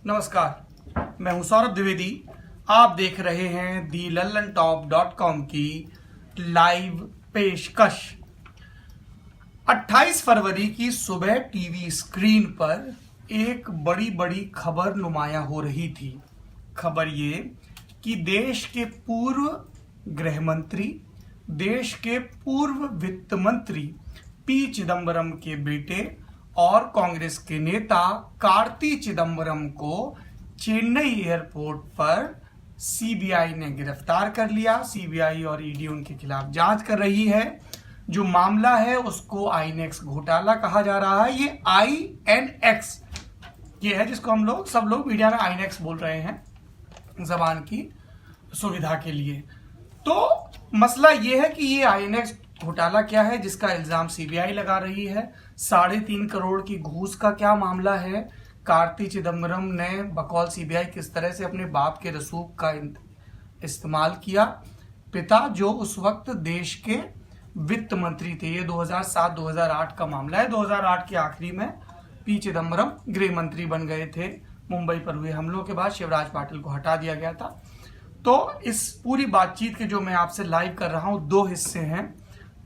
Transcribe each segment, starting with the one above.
नमस्कार, मैं हूं सौरभ द्विवेदी। आप देख रहे हैं दी लल्लन टॉप .com की लाइव पेशकश। 28 फरवरी की सुबह टीवी स्क्रीन पर एक बड़ी खबर नुमायां हो रही थी। खबर ये कि देश के पूर्व गृह मंत्री, देश के पूर्व वित्त मंत्री पी चिदम्बरम के बेटे और कांग्रेस के नेता कार्ति चिदम्बरम को चेन्नई एयरपोर्ट पर सीबीआई ने गिरफ्तार कर लिया। सीबीआई और ईडी उनके खिलाफ जांच कर रही है। जो मामला है उसको आईएनएक्स घोटाला कहा जा रहा है। ये आईएनएक्स ये है जिसको हम लोग सब लोग मीडिया में आईएनएक्स बोल रहे हैं जबान की सुविधा के लिए। तो मसला ये है कि ये आईएनएक्स घोटाला क्या है जिसका इल्जाम सीबीआई लगा रही है। 3.5 करोड़ की घूस का क्या मामला है। कार्ति चिदम्बरम ने बकौल सीबीआई किस तरह से अपने बाप के रसूख का इस्तेमाल किया। पिता जो उस वक्त देश के वित्त मंत्री थे। ये 2007-2008 का मामला है। 2008 के आखिरी में पी चिदम्बरम गृह मंत्री बन गए थे। मुंबई पर हुए हमलों के बाद शिवराज पाटिल को हटा दिया गया था। तो इस पूरी बातचीत के जो मैं आपसे लाइव कर रहा हूं 2 हिस्से हैं।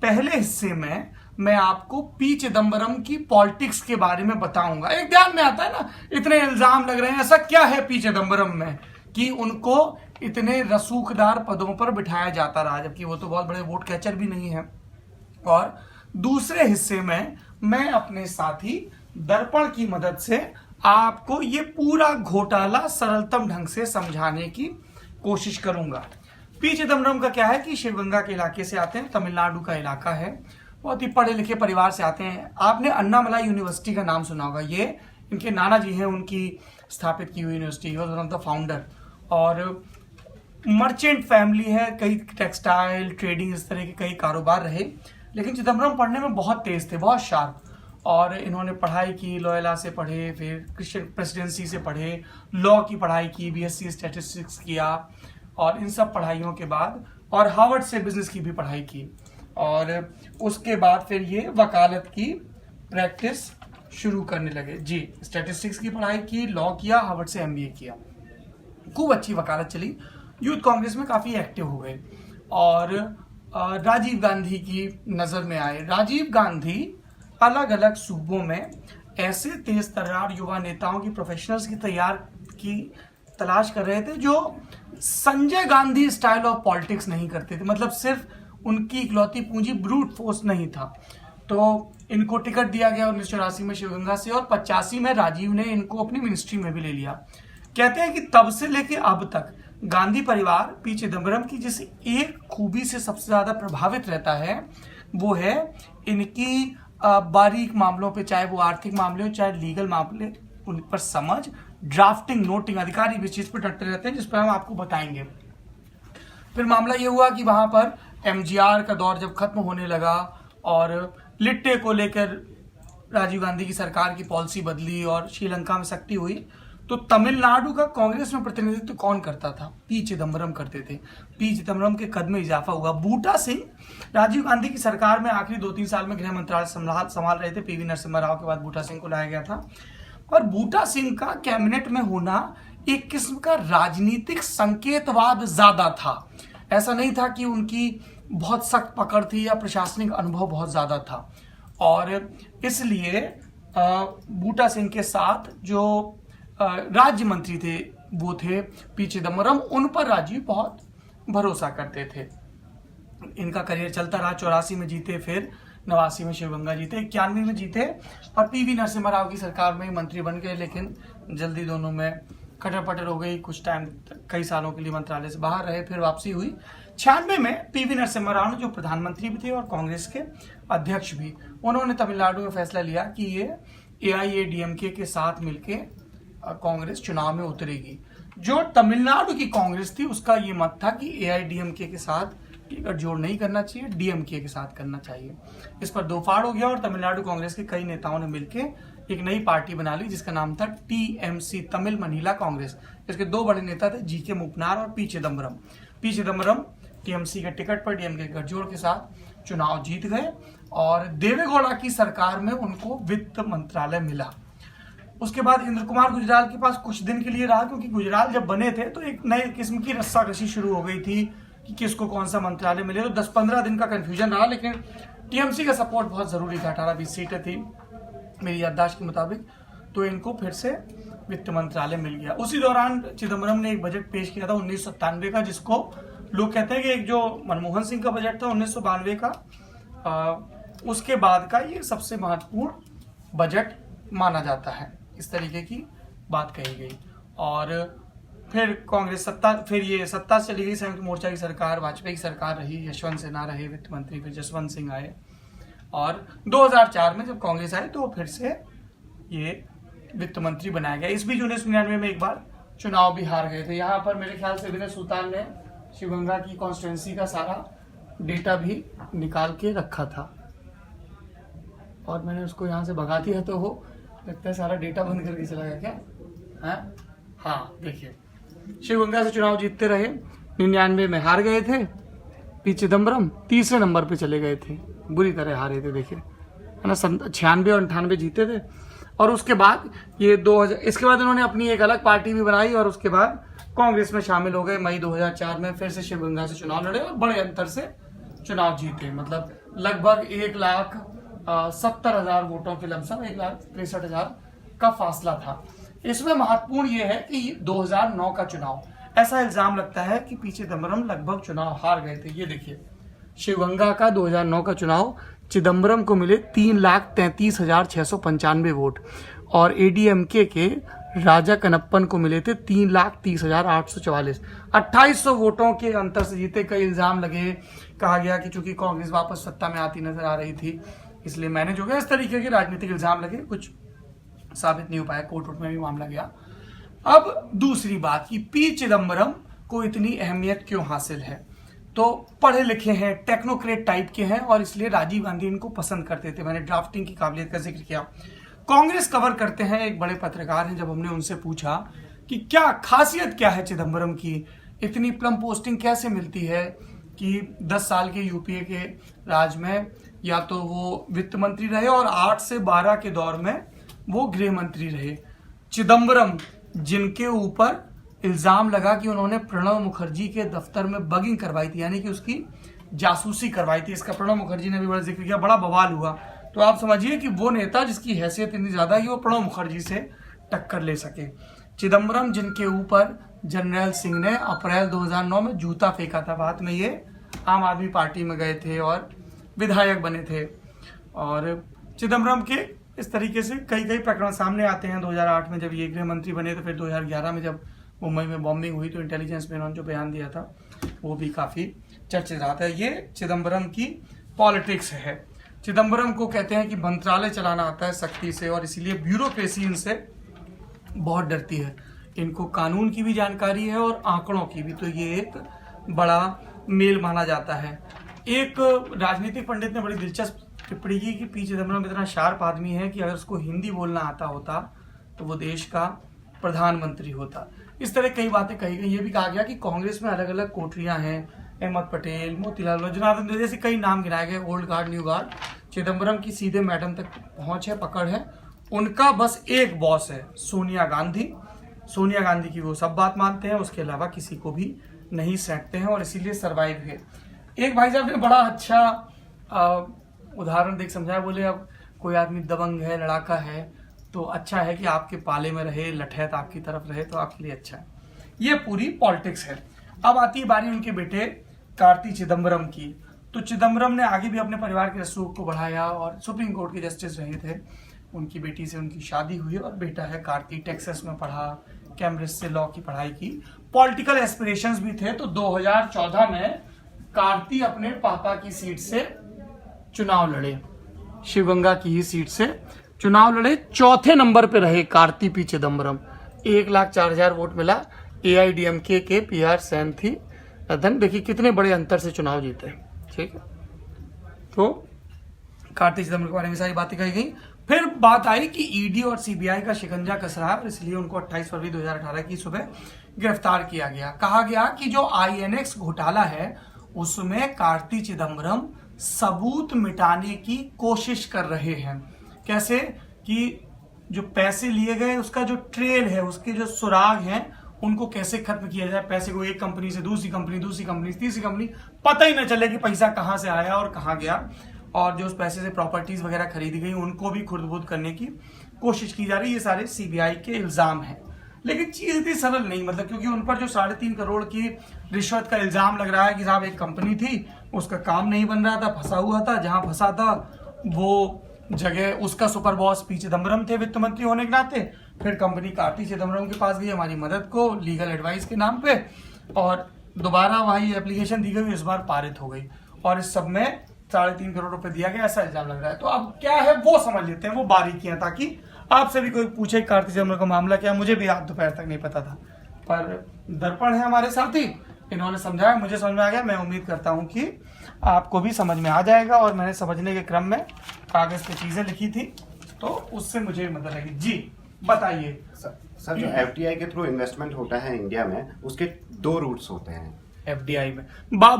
पहले हिस्से में मैं आपको पी चिदम्बरम की पॉलिटिक्स के बारे में बताऊंगा। एक ध्यान में आता है ना, इतने इल्जाम लग रहे हैं, ऐसा क्या है पी चिदम्बरम में कि उनको इतने रसूखदार पदों पर बिठाया जाता रहा, जबकि वो तो बहुत बड़े वोट कैचर भी नहीं है। और दूसरे हिस्से में मैं अपने साथी दर्पण की मदद से आपको ये पूरा घोटाला सरलतम ढंग से समझाने की कोशिश करूंगा। पी चिदम्बरम का क्या है कि शिवगंगा के इलाके से आते हैं, तमिलनाडु का इलाका है। बहुत ही पढ़े लिखे परिवार से आते हैं। आपने अन्नामलाई यूनिवर्सिटी का नाम सुना होगा। ये इनके नाना जी हैं, उनकी स्थापित की हुई university, one of the founder. और मर्चेंट फैमिली है, कई टेक्सटाइल ट्रेडिंग इस तरह के कई कारोबार रहे। लेकिन चिदम्बरम पढ़ने में बहुत तेज थे, बहुत शार्प। और इन्होंने पढ़ाई की, लोयला से पढ़े, फिर क्रिश्चियन प्रेसिडेंसी से पढ़े, लॉ की पढ़ाई की, बीएससी स्टैटिस्टिक्स किया। और इन सब पढ़ाइयों के बाद और हार्वर्ड से बिजनेस की भी पढ़ाई की। और उसके बाद फिर ये वकालत की प्रैक्टिस शुरू करने लगे। जी, स्टैटिस्टिक्स की पढ़ाई की, लॉ किया, हार्वर्ड से एमबीए किया। खूब अच्छी वकालत चली। यूथ कांग्रेस में काफी एक्टिव हुए और राजीव गांधी की नजर में आए। राजीव गांधी अलग अलग सूबों में ऐसे तेज तर्रार युवा नेताओं की, प्रोफेशनल्स की तलाश कर रहे थे जो Sanjay Gandhi style of politics नहीं करते थे। मतलब सिर्फ उनकी इकलौती पूंजी ब्रूट फोर्स नहीं था। तो इनको टिकट दिया गया 1984 में शिवगंगा से, और 85 में राजीव ने इनको अपनी मिनिस्ट्री में भी ले लिया। कहते हैं कि तब से लेके अब तक गांधी परिवार पी चिदम्बरम की जिस एक खूबी से सबसे ज्यादा प्रभावित रहता है वो है इनकी बारीक मामलों पे, चाहे वो आर्थिक मामले हो चाहे लीगल मामले, उन पर समझ, ड्राफ्टिंग, नोटिंग, अधिकारी भी चीज पर डटे रहते हैं, जिस पर हम आपको बताएंगे। फिर मामला ये हुआ कि वहां पर एमजीआर का दौर जब खत्म होने लगा और लिट्टे को लेकर राजीव गांधी की सरकार की पॉलिसी बदली और श्रीलंका में सख्ती हुई, तो तमिलनाडु का कांग्रेस में प्रतिनिधित्व कौन करता था? पी चिदम्बरम करते थे। पी चिदम्बरम के कद में इजाफा हुआ। बूटा सिंह राजीव गांधी की सरकार में आखिरी 2-3 साल में गृह मंत्रालय संभाल रहे थे। पीवी नरसिम्हा राव के बाद बूटा सिंह को लाया गया था। और बूटा सिंह का कैबिनेट में होना एक किस्म का राजनीतिक संकेतवाद ज्यादा था। ऐसा नहीं था कि उनकी बहुत सख्त पकड़ थी या प्रशासनिक अनुभव बहुत ज्यादा था। और इसलिए बूटा सिंह के साथ जो राज्य मंत्री थे वो थे पी चिदम्बरम, उन पर राजीव बहुत भरोसा करते थे। इनका करियर चलता रहा। 84 में जीते, फिर 89 में शिवगंगा जीते, 91 में जीते और पीवी नरसिम्हा राव की सरकार में मंत्री बन गए। लेकिन जल्दी दोनों में खटर पटर हो गई। कुछ टाइम, कई सालों के लिए मंत्रालय से बाहर रहे, फिर वापसी हुई। 96 में पीवी नरसिम्हा राव ने, जो प्रधानमंत्री भी थे और कांग्रेस के अध्यक्ष भी, उन्होंने तमिलनाडु में फैसला लिया कि ये एआईएडीएमके के साथ मिलके कांग्रेस चुनाव में उतरेगी। जो तमिलनाडु की कांग्रेस थी उसका ये मत था कि एआईडीएमके के साथ गठजोड़ नहीं करना चाहिए, डीएमके के साथ करना चाहिए। इस पर दो फाड़ हो गया और तमिलनाडु कांग्रेस के कई नेताओं ने मिलकर एक नई पार्टी बना ली जिसका नाम था टीएमसी, तमिल महिला कांग्रेस। इसके 2 बड़े नेता थे, जीके मूपनार और P Chidambaram. P Chidambaram TMC के टिकट पर डीएमके के गठजोड़ के साथ चुनाव जीत गए और देवेगौड़ा की सरकार में उनको वित्त मंत्रालय मिला। उसके बाद इंद्र कुमार गुजराल के पास कुछ दिन के लिए रहा, क्योंकि गुजराल जब बने थे तो एक नए किस्म की रस्साकशी शुरू हो गई थी कि किसको कौन सा मंत्रालय मिले, तो 10-15 दिन का कंफ्यूजन रहा। लेकिन टीएमसी का सपोर्ट बहुत जरूरी था, 18-20 सीटें थी मेरी याददाश्त के मुताबिक, तो इनको फिर से वित्त मंत्रालय मिल गया। उसी दौरान चिदम्बरम ने एक बजट पेश किया था 1997 का, जिसको लोग कहते हैं कि एक जो मनमोहन सिंह का बजट था 1992 का, उसके बाद का ये सबसे महत्वपूर्ण बजट माना जाता है। इस तरीके की बात कही गई। और फिर कांग्रेस फिर ये सत्ता चली गई, संयुक्त मोर्चा की सरकार, वाजपेयी की सरकार रही, यशवंत सिन्हा रहे वित्त मंत्री, फिर जसवंत सिंह आए, और 2004 में जब कांग्रेस आई तो फिर से ये वित्त मंत्री बनाया गया। इस बीच 1999 में एक बार चुनाव भी हार गए थे। यहाँ पर मेरे ख्याल से विनय सुल्तान ने शिवगंगा की कॉन्स्टिट्यूंसी का सारा डेटा भी निकाल के रखा था, और मैंने उसको यहाँ से भगा दिया, तो वो लगता है सारा डेटा बंद करके चला गया क्या है? हाँ, देखिए शिवगंगा से चुनाव जीतते रहे, 99 में हार गए थे, पी चिदम्बरम तीसरे नंबर पे चले गए थे, बुरी तरह हारे थे, देखिए है ना। 96 और 98 जीते थे, और उसके बाद ये 2000, इसके बाद इन्होंने अपनी एक अलग पार्टी भी बनाई, और उसके बाद कांग्रेस में शामिल हो गए। मई 2004 में फिर से शिवगंगा से चुनाव लड़े और बड़े अंतर से चुनाव जीते, मतलब लगभग 1,70,000 वोटों के लमसम 1,63,000 का फासला था। इसमें महत्वपूर्ण यह है कि 2009 का चुनाव, ऐसा इल्जाम लगता है कि पी चिदम्बरम लगभग चुनाव हार गए थे। ये देखिए शिवगंगा का 2009 का चुनाव, चिदम्बरम को मिले 3,33,695 वोट, और एडीएमके के राजा कनप्पन को मिले थे 3,30,844, 2800 वोटों के अंतर से जीते। कई इल्जाम लगे, कहा गया कि चूंकि कांग्रेस वापस सत्ता में आती नजर आ रही थी इसलिए मैनेज हो गया, इस तरीके के राजनीतिक इल्जाम लगे, कुछ साबित नहीं हो पाया, कोर्ट में भी मामला गया। अब दूसरी बात कि पी चिदम्बरम को इतनी अहमियत क्यों हासिल है, तो पढ़े लिखे हैं, टेक्नोक्रेट टाइप के हैं, और इसलिए राजीव गांधी इनको पसंद करते थे। मैंने ड्राफ्टिंग की काबिलियत का जिक्र किया। कांग्रेस कवर करते हैं एक बड़े पत्रकार हैं, जब हमने उनसे पूछा कि क्या खासियत क्या है चिदम्बरम की, इतनी प्लम पोस्टिंग कैसे मिलती है कि 10 साल के यूपीए के राज में या तो वो वित्त मंत्री रहे और 8 से 12 के दौर में वो गृह मंत्री रहे। चिदम्बरम जिनके ऊपर इल्जाम लगा कि उन्होंने प्रणब मुखर्जी के दफ्तर में बगिंग करवाई थी, यानी कि उसकी जासूसी करवाई थी, इसका प्रणब मुखर्जी ने भी बड़ा जिक्र किया, बड़ा बवाल हुआ। तो आप समझिए कि वो नेता जिसकी हैसियत इतनी ज्यादा है कि वो प्रणब मुखर्जी से टक्कर ले सके। चिदम्बरम जिनके ऊपर जनरल सिंह ने अप्रैल 2009 में जूता फेंका था, बाद में ये आम आदमी पार्टी में गए थे और विधायक बने थे। और चिदम्बरम के इस तरीके से कई प्रकरण सामने आते हैं। 2008 में जब ये गृह मंत्री बने, तो फिर 2011 में जब मुंबई में बॉम्बिंग हुई तो इंटेलिजेंस में इन्होंने जो बयान दिया था वो भी काफी चर्चित रहा था। ये चिदम्बरम की पॉलिटिक्स है। चिदम्बरम को कहते हैं कि मंत्रालय चलाना आता है सख्ती से, और इसीलिए ब्यूरोक्रेसी इनसे बहुत डरती है। इनको कानून की भी जानकारी है और आंकड़ों की भी, तो ये एक बड़ा मेल माना जाता है। एक राजनीतिक पंडित ने बड़ी दिलचस्प टिप्पणी की कि पी चिदम्बरम इतना शार्प आदमी है कि अगर उसको हिंदी बोलना आता होता तो वो देश का प्रधानमंत्री होता। इस तरह कई बातें कही गई। ये भी कहा गया कि कांग्रेस में अलग अलग कोठरियां हैं, अहमद पटेल, मोतीलाल, जनार्दन जैसे कई नाम गिनाए गए, old guard, new guard. Chidambaram की सीधे मैडम तक पहुंच है, पकड़ है। उनका बस एक बॉस है, सोनिया गांधी। सोनिया गांधी की वो सब बात मानते हैं, उसके अलावा किसी को भी नहीं सैंकते हैं, और इसीलिए सर्वाइव है। एक भाई साहब ने बड़ा अच्छा उदाहरण देख समझाया, बोले अब कोई आदमी दबंग है, लड़ाका है, तो अच्छा है कि आपके पाले में रहे, लठैत आपकी तरफ रहे, तो आपके लिए अच्छा है। ये पूरी पॉलिटिक्स है। अब आती है बारी उनके बेटे कार्ति चिदम्बरम की। तो चिदम्बरम ने आगे भी अपने परिवार के रसूख को बढ़ाया और सुप्रीम कोर्ट के जस्टिस रहे थे। उनकी बेटी से उनकी शादी हुई और बेटा है कार्ति, टेक्सास में पढ़ा, कैम्ब्रिज से लॉ की पढ़ाई की। पॉलिटिकल एस्पिरेशंस भी थे। तो 2014 में कार्ति अपने पापा की सीट से चुनाव लड़े, शिवगंगा की ही सीट से चुनाव लड़े। चौथे नंबर पे रहे कार्ति पी चिदम्बरम, 1,04,000 वोट मिला। एआईडीएमके के पीआर सैन थी धन, देखिए कितने बड़े अंतर से चुनाव जीते। ठीक है, तो कार्ति चिदम्बरम के बारे में सारी बातें कही गई। फिर बात आई कि ईडी और सीबीआई का शिकंजा कस रहा है, और इसलिए उनको 28 फरवरी 2018 की सुबह गिरफ्तार किया गया। कहा गया कि जो आईएनएक्स घोटाला है उसमें कार्ति चिदम्बरम सबूत मिटाने की कोशिश कर रहे हैं। कैसे कि जो पैसे लिए गए उसका जो ट्रेल है, उसके जो सुराग हैं, उनको कैसे खत्म किया जाए। पैसे को एक कंपनी से दूसरी कंपनी, दूसरी कंपनी से तीसरी कंपनी, पता ही न चले कि पैसा कहाँ से आया और कहाँ गया। और जो उस पैसे से प्रॉपर्टीज वगैरह खरीदी गई उनको भी खुर्द-बुर्द करने की कोशिश की जा रही है। ये सारे सीबीआई के इल्जाम हैं, लेकिन चीज इतनी सरल नहीं, मतलब क्योंकि उन पर जो 3.5 करोड़ की रिश्वत का इल्जाम लग रहा है कि साहब एक कंपनी थी, उसका काम नहीं बन रहा था, फंसा हुआ था, जहां फंसा था वो जगह उसका सुपर बॉस पी चिदम्बरम थे वित्त मंत्री होने के नाते। फिर कंपनी कार्ति चिदम्बरम के पास गई हमारी मदद को लीगल एडवाइस के नाम पे, और दोबारा वही एप्लीकेशन दी गई, इस बार पारित हो गई, और इस सब में 3.5 करोड़ रुपए दिया गया, ऐसा इल्जाम लग रहा है। तो अब क्या है वो समझ लेते हैं, वो बारीकियां, ताकि आपसे भी कोई पूछे कार्ति चिदम्बरम का मामला क्या, मुझे भी आज दोपहर तक नहीं पता था, पर दर्पण है हमारे साथी, इन्होंने समझाया, मुझे समझ में आ गया। मैं उम्मीद करता हूं कि आपको भी समझ में आ जाएगा, और मैंने समझने के क्रम में कागज पे चीजें लिखी थी, तो उससे मुझे मदद लगी। जी बताइए सर, जो एफडीआई के थ्रू इन्वेस्टमेंट होता है इंडिया में, उसके 2 रूट्स होते हैं। एफडीआई में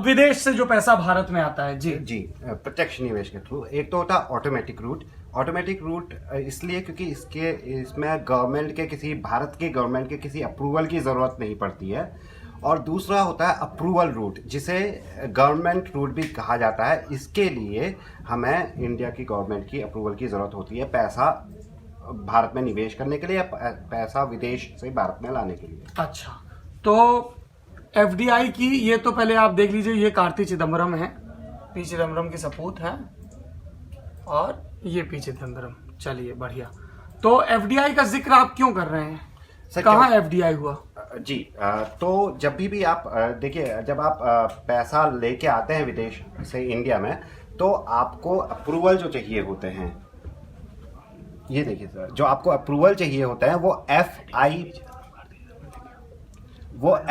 विदेश से जो पैसा भारत में आता है, जी प्रत्यक्ष निवेश के थ्रू। एक तो होता है ऑटोमेटिक रूट। ऑटोमेटिक रूट इसलिए क्योंकि इसमें भारत के गवर्नमेंट के किसी अप्रूवल की जरूरत नहीं पड़ती है। और दूसरा होता है अप्रूवल रूट, जिसे गवर्नमेंट रूट भी कहा जाता है। इसके लिए हमें इंडिया की गवर्नमेंट की अप्रूवल की ज़रूरत होती है, पैसा भारत में निवेश करने के लिए या पैसा विदेश से भारत में लाने के लिए। अच्छा, तो एफडीआई की ये तो पहले आप देख लीजिए, ये कार्ति चिदम्बरम है, पी चिदम्बरम की सपूत है, और ये पी चिदम्बरम। चलिए बढ़िया। तो एफडीआई का जिक्र आप क्यों कर रहे हैं, कहाँ एफडीआई हुआ? जी, तो जब भी आप देखिए, जब आप पैसा लेके आते हैं विदेश से इंडिया में, तो आपको अप्रूवल जो चाहिए होते हैं, ये देखिए सर, जो आपको अप्रूवल चाहिए होता है वो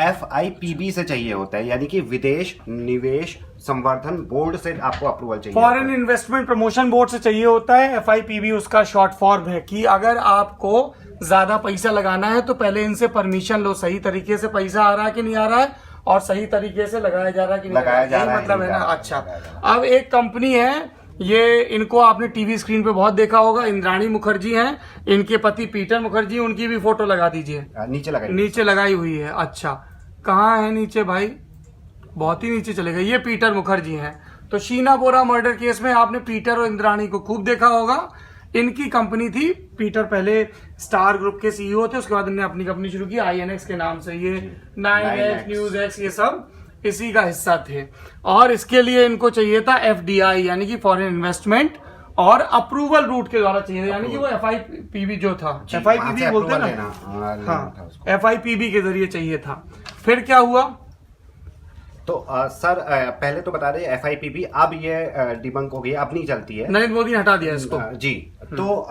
FIPB से चाहिए होता है, यानी कि विदेश निवेश संवर्धन बोर्ड से आपको अप्रूवल चाहिए। फॉरेन इन्वेस्टमेंट प्रमोशन बोर्ड से चाहिए होता है। FIPB उसका शॉर्ट फॉर्म है कि अगर आपको ज्यादा पैसा लगाना है तो पहले इनसे परमिशन लो, सही तरीके से पैसा आ रहा है कि नहीं आ रहा है, और सही तरीके से लगाया जा रहा है कि नहीं लगाया जा रहा है, मतलब है ना। अच्छा, अब एक कंपनी है, ये इनको आपने टीवी स्क्रीन पे बहुत देखा होगा, इंद्राणी मुखर्जी हैं, इनके पति पीटर मुखर्जी, उनकी भी फोटो लगा दीजिए, नीचे लगाई हुई है। अच्छा, कहाँ है नीचे भाई, बहुत ही नीचे चले गए, ये पीटर मुखर्जी हैं। तो शीना बोरा मर्डर केस में आपने पीटर और इंद्राणी को खूब देखा होगा। इनकी कंपनी थी, पीटर पहले स्टार ग्रुप के सीईओ थे, उसके बाद इन्होंने अपनी कंपनी शुरू की INX के नाम से, ये 9X न्यूज X ये सब इसी का हिस्सा थे। और इसके लिए इनको चाहिए था FDI यानी कि फॉरेन इन्वेस्टमेंट, और अप्रूवल रूट के द्वारा चाहिए, यानी कि वो FIPB जो था, FIPB बोलते हैं ना, हाँ, FIPB के जरिए चाहिए था। फिर क्या हुआ? तो सर पहले तो बता दें FIPB अब ये डिबंक हो गई, अब नहीं चलती है, नरेंद्र मोदी ने हटा दिया इसको। जी, तो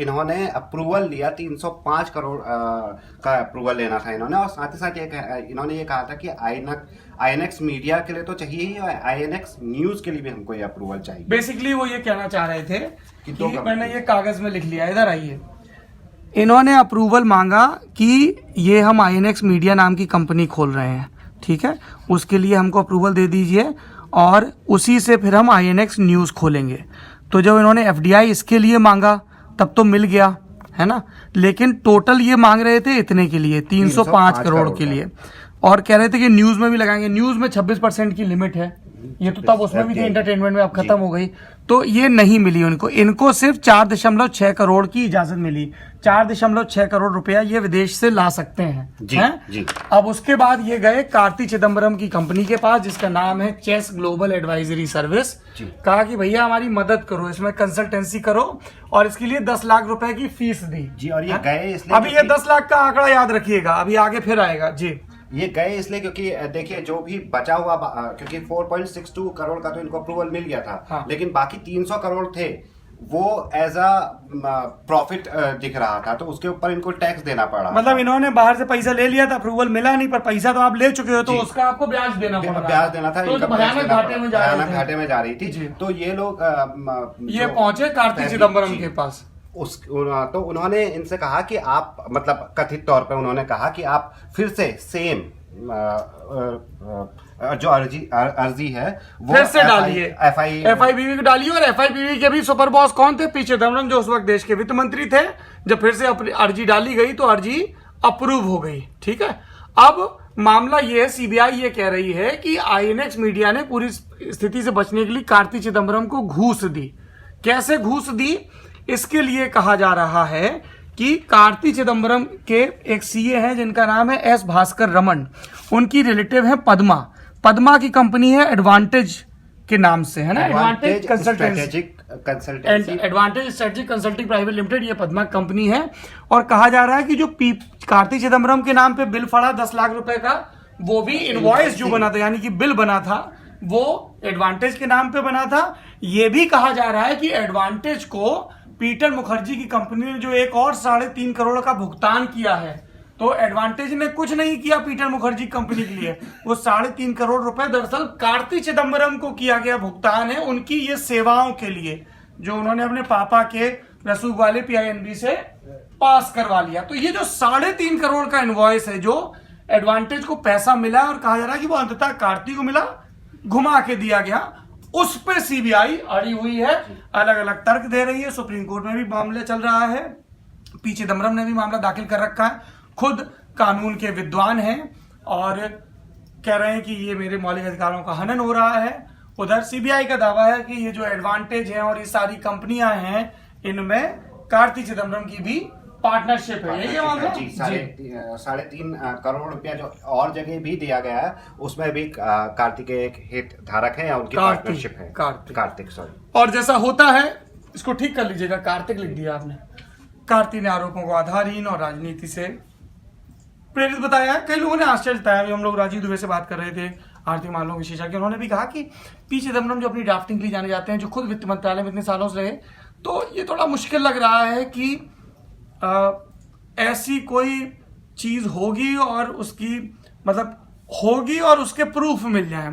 इन्होंने अप्रूवल लिया, 305 करोड़ का अप्रूवल लेना था इन्होंने, और साथ ही साथ इन्होंने ये कहा था कि INX मीडिया के लिए तो चाहिए ही, और INX न्यूज के लिए भी हमको ये अप्रूवल चाहिए। बेसिकली वो ये कहना चाह रहे थे कि मैंने ये कागज में लिख लिया, इधर आइए, इन्होंने अप्रूवल मांगा कि ये हम INX मीडिया नाम की कंपनी खोल रहे हैं, ठीक है, उसके लिए हमको अप्रूवल दे दीजिए, और उसी से फिर हम INX न्यूज खोलेंगे। तो जब इन्होंने FDI इसके लिए मांगा तब तो मिल गया, है ना, लेकिन टोटल ये मांग रहे थे इतने के लिए, 305 करोड़ के लिए, और कह रहे थे कि न्यूज में भी लगाएंगे। न्यूज में 26% की लिमिट है, ये तो तब उसमें भी थी, एंटरटेनमेंट में अब खत्म हो गई, तो ये नहीं मिली उनको। इनको सिर्फ 4.6 करोड़ की इजाजत मिली, 4.6 करोड़ रुपया ये विदेश से ला सकते हैं, जी। अब उसके बाद ये गए कार्ति चिदम्बरम की कंपनी के पास, जिसका नाम है चेस ग्लोबल एडवाइजरी सर्विस। कहा कि भैया हमारी मदद करो, इसमें कंसल्टेंसी करो, और इसके लिए 10 लाख रुपए की फीस दी जी। और ये गए इसलिए, अभी ये 10 लाख का आंकड़ा याद रखिएगा, अभी आगे फिर आएगा जी। ये गए इसलिए क्योंकि देखिए, जो भी बचा हुआ, क्योंकि 4.62 करोड़ का तो इनको अप्रूवल मिल गया था, हाँ। लेकिन बाकी 300 करोड़ थे, वो एज अ प्रॉफिट दिख रहा था, तो उसके ऊपर इनको टैक्स देना पड़ा। मतलब इन्होंने बाहर से पैसा ले लिया था, अप्रूवल मिला नहीं, पर पैसा तो आप ले चुके हो, तो उसका आपको ब्याज देना पड़ा, ब्याज देना था, तो भयानक घाटे में जा रही थी। तो ये लोग ये पहुंचे कार्ति चिदम्बरम के पास, तो उन्होंने इनसे कहा कि आप, मतलब कथित तौर पे उन्होंने कहा कि आप फिर से सेम जो अर्जी है वो फिर से डालिए, FIBB को डालिए। और FIBB के भी सुपर बॉस कौन थे? पी चिदम्बरम, जो उस वक्त देश के वित्त मंत्री थे। जब फिर से अपनी अर्जी डाली गई तो अर्जी अप्रूव हो गई। ठीक है, अब मामला ये है, सीबीआई ये कह रही है कि INX मीडिया ने पूरी स्थिति से बचने के लिए कार्ति चिदम्बरम को घूस दी। कैसे घूस दी? इसके लिए कहा जा रहा है कि कार्ति चिदम्बरम के एक CA हैं जिनका नाम है S भास्कर रमन, उनकी रिलेटिव है पद्मा की कंपनी है एडवांटेज के नाम से, है ना, advantage strategic consulting private limited, ये पद्मा कंपनी है। और कहा जा रहा है कि जो कार्ति चिदम्बरम के नाम पे बिल फड़ा 10 लाख रुपए का, वो भी इनवॉइस जो बना था, यानी कि बिल बना था, वो एडवांटेज के नाम पे बना था। ये भी कहा जा रहा है कि एडवांटेज को पीटर मुखर्जी की कंपनी ने जो एक और 3.5 करोड़ का भुगतान किया है, तो एडवांटेज ने कुछ नहीं किया पीटर मुखर्जी कंपनी के लिए। वो 3.5 करोड़ रुपए दरअसल कार्ति चिदम्बरम को किया गया भुगतान है, उनकी ये सेवाओं के लिए जो उन्होंने अपने पापा के रसूख वाले PINB से पास करवा लिया। तो ये जो 3.5 करोड़ का इनवॉइस है, जो एडवांटेज को पैसा मिला और कहा जा रहा है कि वो अंततः कार्ति को मिला, घुमा के दिया गया, उस पर सीबीआई अड़ी हुई है, अलग अलग तर्क दे रही है। सुप्रीम कोर्ट में भी मामला चल रहा है, पी चिदम्बरम ने भी मामला दाखिल कर रखा है, खुद कानून के विद्वान हैं और कह रहे हैं कि ये मेरे मौलिक अधिकारों का हनन हो रहा है। उधर सीबीआई का दावा है कि ये जो एडवांटेज है और ये सारी कंपनियां हैं, इनमें कार्ति चिदम्बरम की भी पार्टनरशिप है। यही मामला जी, 3.5 करोड़ रुपया जो और जगह भी दिया गया है, उसमें भी कार्तिक एक हित धारक है, उनकी पार्टनरशिप है। कार्तिक सॉरी। और जैसा होता है, इसको ठीक कर लीजिएगा, कार्तिक लिख दिया आपने। कार्ति ने आरोपों को आधारहीन और राजनीति से प्रेरित बताया। कई लोगों ने आश्चर्य जताया। हम लोग राजीव दुबे से बात कर रहे थे, आर्थिक मामलों के विशेषज्ञ, उन्होंने भी कहा कि पी चिदम्बरम जो अपनी ड्राफ्टिंग के लिए जाने जाते हैं, जो खुद वित्त मंत्रालय में इतने सालों से रहे, तो ये थोड़ा मुश्किल लग रहा है कि ऐसी कोई चीज होगी और उसकी होगी और उसके प्रूफ मिल जाए।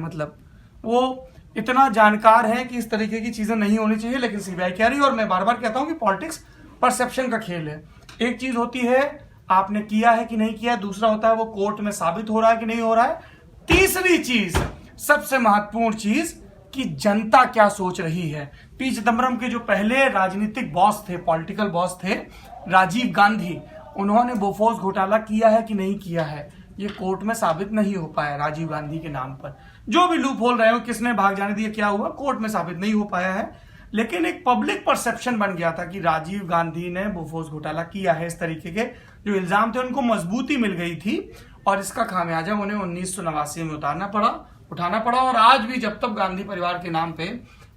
वो इतना जानकार है कि इस तरीके की चीजें नहीं होनी चाहिए, लेकिन सीबीआई कह रही है। और मैं बार बार कहता हूं कि पॉलिटिक्स परसेप्शन का खेल है। एक चीज होती है आपने किया है कि नहीं किया, दूसरा होता है वो कोर्ट में साबित हो रहा है कि नहीं हो रहा है, तीसरी चीज, सबसे महत्वपूर्ण चीज, कि जनता क्या सोच रही है। पी चिदम्बरम के जो पहले राजनीतिक बॉस थे, पॉलिटिकल बॉस थे, राजीव गांधी, उन्होंने बोफोर्स घोटाला किया है कि नहीं किया है, ये कोर्ट में साबित नहीं हो पाया। राजीव गांधी के नाम पर जो भी लूप होल रहे हो, किसने भाग जाने दिया, क्या हुआ, कोर्ट में साबित नहीं हो पाया है। लेकिन एक पब्लिक परसेप्शन बन गया था कि राजीव गांधी ने बोफोर्स घोटाला किया है। इस तरीके के जो इल्जाम थे उनको मजबूती मिल गई थी और इसका खामियाजा उन्हें 1989 में उठाना पड़ा। और आज भी जब तक गांधी परिवार के नाम पे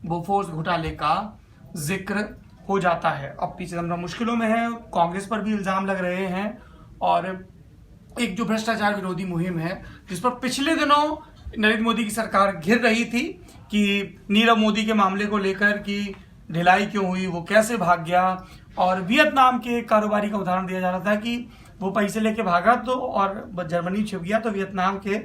बोफोर्स घोटाले का जिक्र हो जाता है। अब पी चिदम्बरम मुश्किलों में है, कांग्रेस पर भी इल्जाम लग रहे हैं। और एक जो भ्रष्टाचार विरोधी मुहिम है, जिस पर पिछले दिनों नरेंद्र मोदी की सरकार घिर रही थी कि नीरव मोदी के मामले को लेकर कि ढिलाई क्यों हुई, वो कैसे भाग गया, और वियतनाम के कारोबारी का उदाहरण दिया जा रहा था कि वो पैसे लेके भागा तो और जर्मनी छिप गया, तो वियतनाम के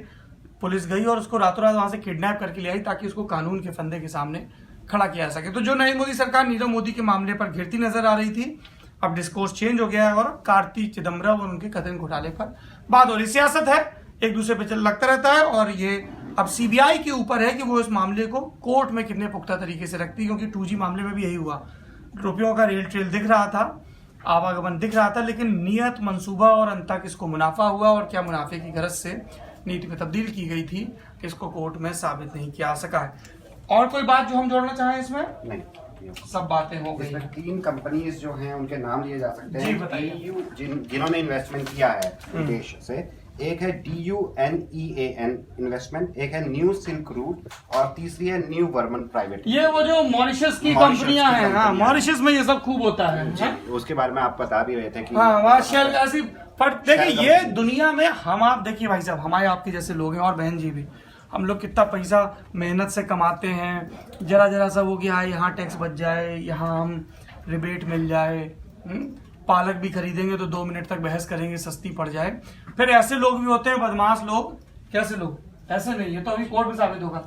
पुलिस गई और उसको रातों रात वहां से किडनैप करके ले आई ताकि उसको कानून के फंदे के सामने खड़ा किया जा सके। तो जो नरेंद्र मोदी सरकार नीरव मोदी के मामले पर घिरती नजर आ रही थी, अब डिस्कोर्स चेंज हो गया है और कार्ति चिदम्बरम और उनके कथित घोटाले पर बात हो रही। सियासत है, एक दूसरे पे लगता रहता है, और ये अब सीबीआई के ऊपर है कि वो इस मामले को कोर्ट में कितने पुख्ता तरीके से रखती है। क्योंकि 2G मामले में भी यही हुआ, रुपयों का रेल ट्रेल दिख रहा था, आवागमन दिख रहा था, लेकिन नियत, मंसूबा और अंत तक इसको मुनाफा हुआ और क्या मुनाफे की गरज से नीति में तब्दील की गई थी, इसको कोर्ट में साबित नहीं किया सका है। और कोई बात जो हम जोड़ना चाहें इसमें? नहीं, सब बातें हो गई। 3 कंपनीज जो हैं उनके नाम लिए जा सकते जी, हैं बताइए। जिन्होंने इन्वेस्टमेंट किया है विदेश से। एक है DUNEAN इन्वेस्टमेंट, एक है न्यू सिल्क रूट और तीसरी है न्यू वर्मन प्राइवेट। ये वो जो मॉरिशस की कंपनियां हैं, हाँ, मॉरिशस में ये सब खूब होता है। उसके बारे में आप बता भी रहे थे कि हाँ, वहाँ शेल ऐसी। पर देखिए, ये दुनिया में हम आप देखिए भाई साहब, हमारे आपके जैसे लोग हैं और बहन जी भी, हम लोग कितना पैसा मेहनत से कमाते हैं, जरा सा वो कि हाँ यहाँ टैक्स बच जाए, यहाँ हम रिबेट मिल जाए, पालक भी खरीदेंगे तो 2 मिनट तक बहस करेंगे, सस्ती पड़ जाए। फिर ऐसे लोग भी होते हैं बदमाश लोग। कैसे लोग? ऐसे नहीं, ये तो अभी कोर्ट में साबित होगा।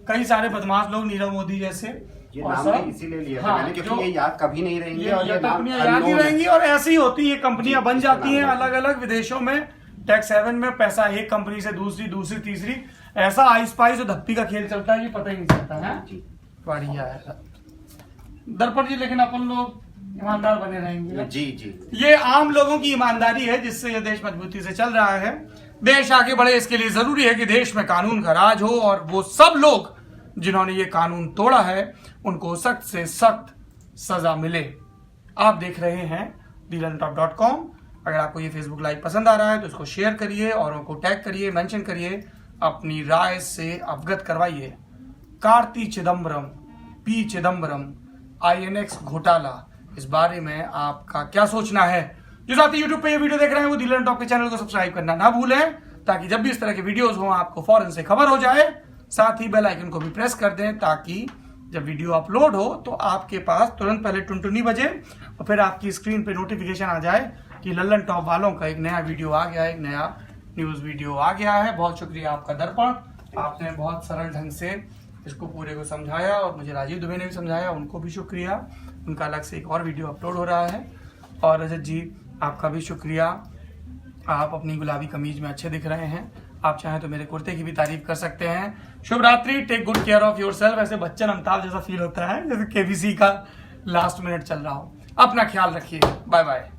कई सारे बदमाश लोग नीरव मोदी जैसे ये और नाम सब- भी इसीलिए लिया था हाँ, मैंने क्योंकि जो- ये याद कभी नहीं रहेंगे ये और ये नाम कंपनियां याद ही unknown है। रहेंगी और ऐसी होती है कंपनियां जी, बन इसका जाती नाम हैं है। अलग अलग विदेशों में। टैक्स हेवन में पैसा एक कंपनी से दूसरी, दूसरी तीसरी, ऐसा आइस पाइस और धप्पी का खेल चलता है कि पता ही नहीं चलता है। जी बढ़िया है दर्पण जी, लेकिन अपन लोग ईमानदार बने रहेंगे। जी जी ये आम लोगों की ईमानदारी है जिससे ये देश मजबूती से चल रहा है। देश आगे बढ़े इसके लिए जरूरी है कि देश में कानून का राज हो और वो सब लोग जिन्होंने ये कानून तोड़ा है उनको सख्त से सख्त सजा मिले। आप देख रहे हैं thelandtop.com। अगर आपको ये फेसबुक लाइव पसंद आ रहा है तो इसको शेयर करिए, औरों को टैग करिए, मेंशन करिए, अपनी राय से अवगत करवाइए। कार्ति चिदम्बरम, पी चिदम्बरम, INX घोटाला, इस बारे में आपका क्या सोचना है? जो साथी YouTube पे ये वीडियो देख रहे हैं वो दिल एंड टॉक के चैनल को सब्सक्राइब करना ना भूलें ताकि जब भी इस तरह के वीडियोस हो आपको फौरन से खबर हो जाए। साथ ही बेल आइकन को भी प्रेस कर दें ताकि जब वीडियो अपलोड हो तो आपके पास तुरंत पहले टुनटुनी बजे और फिर आपकी स्क्रीन पे नोटिफिकेशन आ जाए कि लल्लन टॉप वालों का एक नया वीडियो आ गया है, एक नया न्यूज वीडियो आ गया है। बहुत शुक्रिया आपका दर्पण, आपने बहुत सरल ढंग से इसको पूरे को समझाया और मुझे राजीव दुबे ने भी समझाया, उनको भी शुक्रिया। उनका अलग से एक और वीडियो अपलोड हो रहा है। और रजत जी आपका भी शुक्रिया, आप अपनी गुलाबी कमीज में अच्छे दिख रहे हैं। आप चाहें तो मेरे कुर्ते की भी तारीफ कर सकते हैं। शुभ रात्रि, take good care of yourself. ऐसे बच्चन अमिताभ जैसा फील होता है जैसे KBC का लास्ट मिनट चल रहा हो। अपना ख्याल रखिए, बाय बाय।